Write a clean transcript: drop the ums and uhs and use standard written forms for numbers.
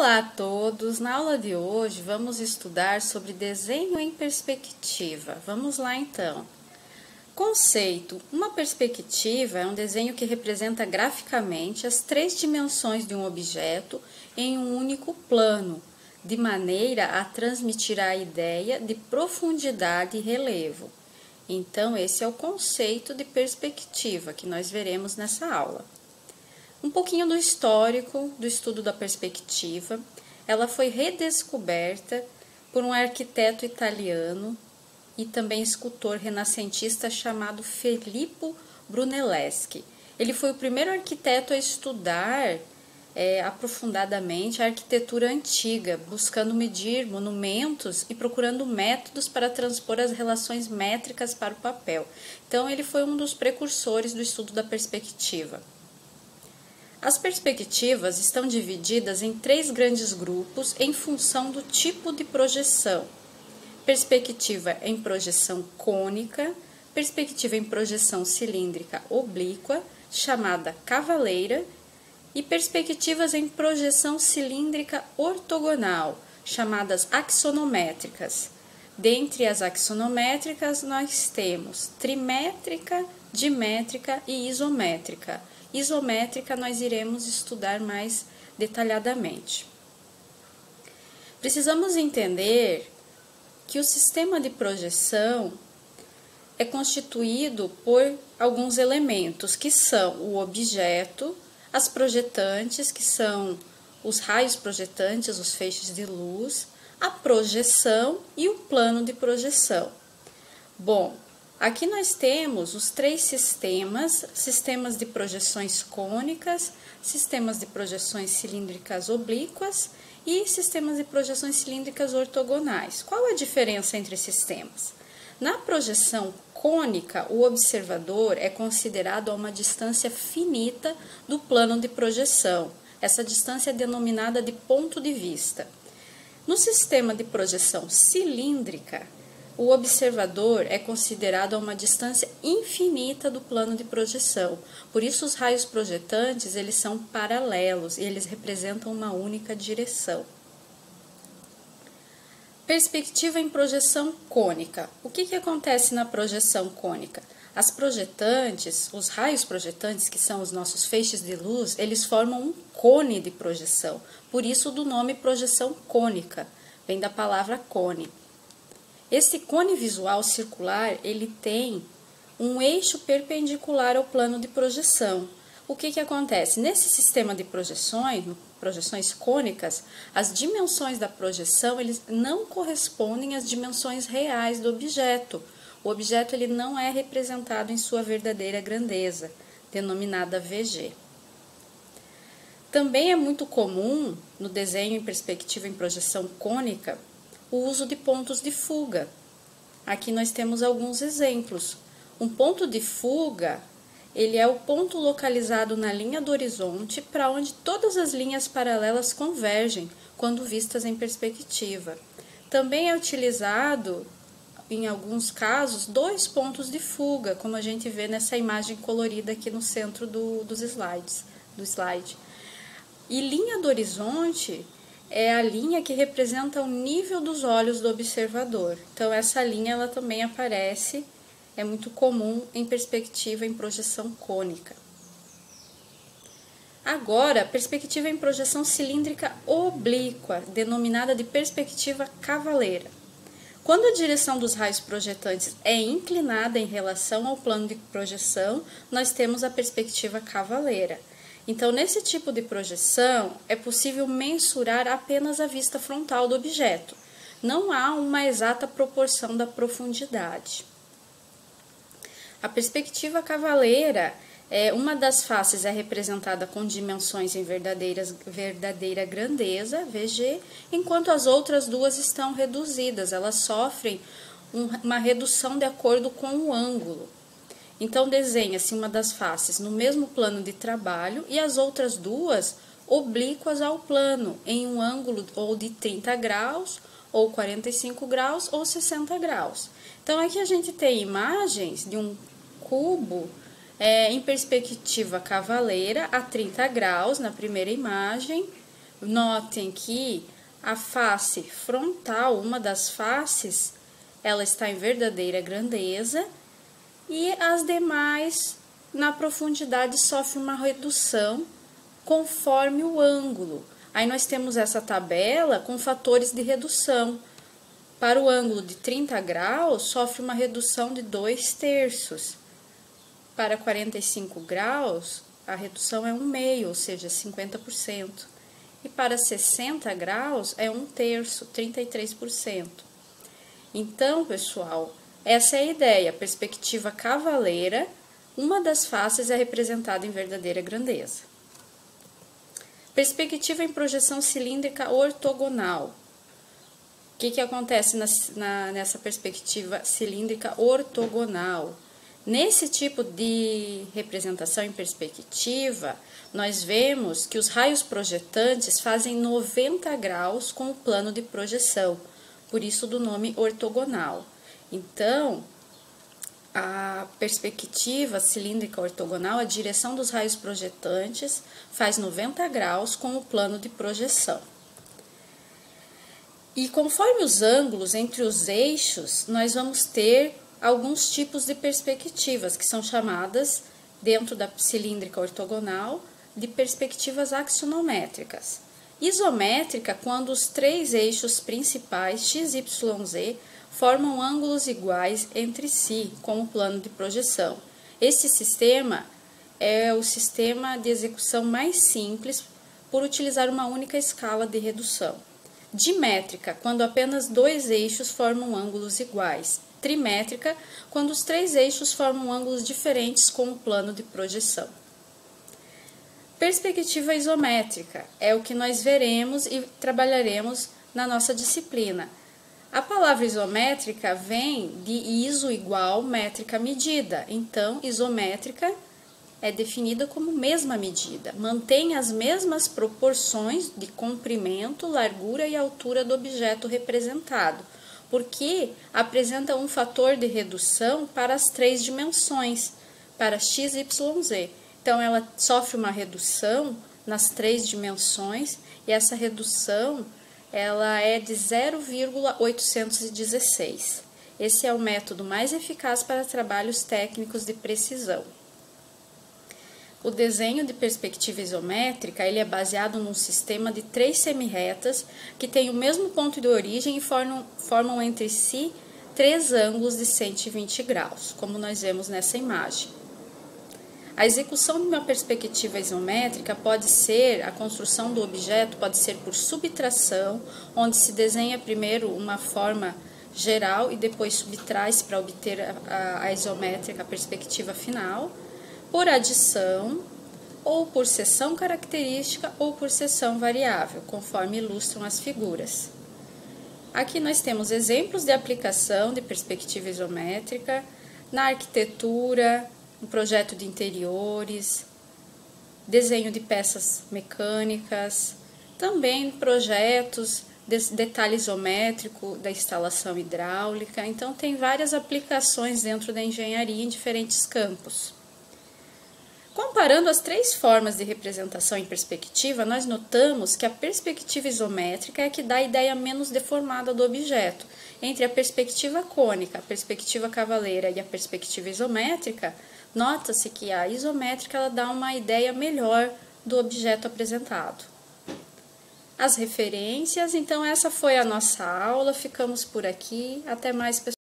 Olá a todos! Na aula de hoje vamos estudar sobre desenho em perspectiva. Vamos lá então. Conceito: uma perspectiva é um desenho que representa graficamente as três dimensões de um objeto em um único plano, de maneira a transmitir a ideia de profundidade e relevo. Então, esse é o conceito de perspectiva que nós veremos nessa aula. Um pouquinho do histórico do estudo da perspectiva. Ela foi redescoberta por um arquiteto italiano e também escultor renascentista chamado Filippo Brunelleschi. Ele foi o primeiro arquiteto a estudar aprofundadamente a arquitetura antiga, buscando medir monumentos e procurando métodos para transpor as relações métricas para o papel. Então, ele foi um dos precursores do estudo da perspectiva. As perspectivas estão divididas em três grandes grupos em função do tipo de projeção. Perspectiva em projeção cônica, perspectiva em projeção cilíndrica oblíqua, chamada cavaleira, e perspectivas em projeção cilíndrica ortogonal, chamadas axonométricas. Dentre as axonométricas, nós temos trimétrica, dimétrica e isométrica. Isométrica nós iremos estudar mais detalhadamente. Precisamos entender que o sistema de projeção é constituído por alguns elementos, que são o objeto, as projetantes, que são os raios projetantes, os feixes de luz, a projeção e o plano de projeção. Bom, aqui nós temos os três sistemas de projeções cônicas, sistemas de projeções cilíndricas oblíquas e sistemas de projeções cilíndricas ortogonais. Qual a diferença entre sistemas? Na projeção cônica, o observador é considerado a uma distância finita do plano de projeção. Essa distância é denominada de ponto de vista. No sistema de projeção cilíndrica, o observador é considerado a uma distância infinita do plano de projeção. Por isso, os raios projetantes eles são paralelos e eles representam uma única direção. Perspectiva em projeção cônica. O que acontece na projeção cônica? As projetantes, os raios projetantes, que são os nossos feixes de luz, eles formam um cone de projeção. Por isso, do nome projeção cônica, vem da palavra cone. Esse cone visual circular, ele tem um eixo perpendicular ao plano de projeção. O que acontece? Nesse sistema de projeções cônicas, as dimensões da projeção eles não correspondem às dimensões reais do objeto. O objeto ele não é representado em sua verdadeira grandeza, denominada VG. Também é muito comum, no desenho em perspectiva em projeção cônica, o uso de pontos de fuga. Aqui nós temos alguns exemplos. Um ponto de fuga, ele é o ponto localizado na linha do horizonte para onde todas as linhas paralelas convergem quando vistas em perspectiva. Também é utilizado, em alguns casos, dois pontos de fuga, como a gente vê nessa imagem colorida aqui no centro do slide. E linha do horizonte é a linha que representa o nível dos olhos do observador. Então, essa linha ela também aparece, é muito comum em perspectiva em projeção cônica. Agora, perspectiva em projeção cilíndrica oblíqua, denominada de perspectiva cavaleira. Quando a direção dos raios projetantes é inclinada em relação ao plano de projeção, nós temos a perspectiva cavaleira. Então, nesse tipo de projeção, é possível mensurar apenas a vista frontal do objeto. Não há uma exata proporção da profundidade. A perspectiva cavaleira, uma das faces é representada com dimensões em verdadeira grandeza, VG, enquanto as outras duas estão reduzidas, elas sofrem uma redução de acordo com o ângulo. Então, desenha-se uma das faces no mesmo plano de trabalho e as outras duas oblíquas ao plano, em um ângulo ou de 30 graus, ou 45 graus, ou 60 graus. Então, aqui a gente tem imagens de um cubo em perspectiva cavaleira a 30 graus na primeira imagem, Notem que a face frontal, uma das faces, ela está em verdadeira grandeza e as demais, na profundidade, sofrem uma redução conforme o ângulo. Aí nós temos essa tabela com fatores de redução. Para o ângulo de 30 graus, sofre uma redução de 2/3. Para 45 graus, a redução é 1/2, ou seja, 50%. E para 60 graus, é 1/3, 33%. Então, pessoal, essa é a ideia. Perspectiva cavaleira, uma das faces é representada em verdadeira grandeza. Perspectiva em projeção cilíndrica ortogonal. O que acontece nessa perspectiva cilíndrica ortogonal? Nesse tipo de representação em perspectiva, nós vemos que os raios projetantes fazem 90 graus com o plano de projeção, por isso do nome ortogonal. Então, a perspectiva cilíndrica ortogonal, a direção dos raios projetantes, faz 90 graus com o plano de projeção. E conforme os ângulos entre os eixos, nós vamos ter alguns tipos de perspectivas, que são chamadas, dentro da cilíndrica ortogonal, de perspectivas axonométricas. Isométrica, quando os três eixos principais, x, y, z, formam ângulos iguais entre si, com o plano de projeção. Esse sistema é o sistema de execução mais simples, por utilizar uma única escala de redução. Dimétrica, quando apenas dois eixos formam ângulos iguais. Trimétrica, quando os três eixos formam ângulos diferentes com o plano de projeção. Perspectiva isométrica é o que nós veremos e trabalharemos na nossa disciplina. A palavra isométrica vem de iso igual, métrica medida. Então, isométrica é definida como mesma medida, mantém as mesmas proporções de comprimento, largura e altura do objeto representado, porque apresenta um fator de redução para as três dimensões, para x, y, z. Então, ela sofre uma redução nas três dimensões e essa redução ela é de 0,816. Esse é o método mais eficaz para trabalhos técnicos de precisão. O desenho de perspectiva isométrica ele é baseado num sistema de três semirretas que têm o mesmo ponto de origem e formam entre si três ângulos de 120 graus, como nós vemos nessa imagem. A execução de uma perspectiva isométrica pode ser, a construção do objeto pode ser por subtração, onde se desenha primeiro uma forma geral e depois subtrai-se para obter a isométrica, a perspectiva final, por adição, ou por seção característica, ou por seção variável, conforme ilustram as figuras. Aqui nós temos exemplos de aplicação de perspectiva isométrica na arquitetura, no projeto de interiores, desenho de peças mecânicas, também projetos de detalhe isométrico da instalação hidráulica. Então, tem várias aplicações dentro da engenharia em diferentes campos. Comparando as três formas de representação em perspectiva, nós notamos que a perspectiva isométrica é a que dá a ideia menos deformada do objeto. Entre a perspectiva cônica, a perspectiva cavaleira e a perspectiva isométrica, nota-se que a isométrica ela dá uma ideia melhor do objeto apresentado. As referências, então essa foi a nossa aula, ficamos por aqui, até mais, pessoal.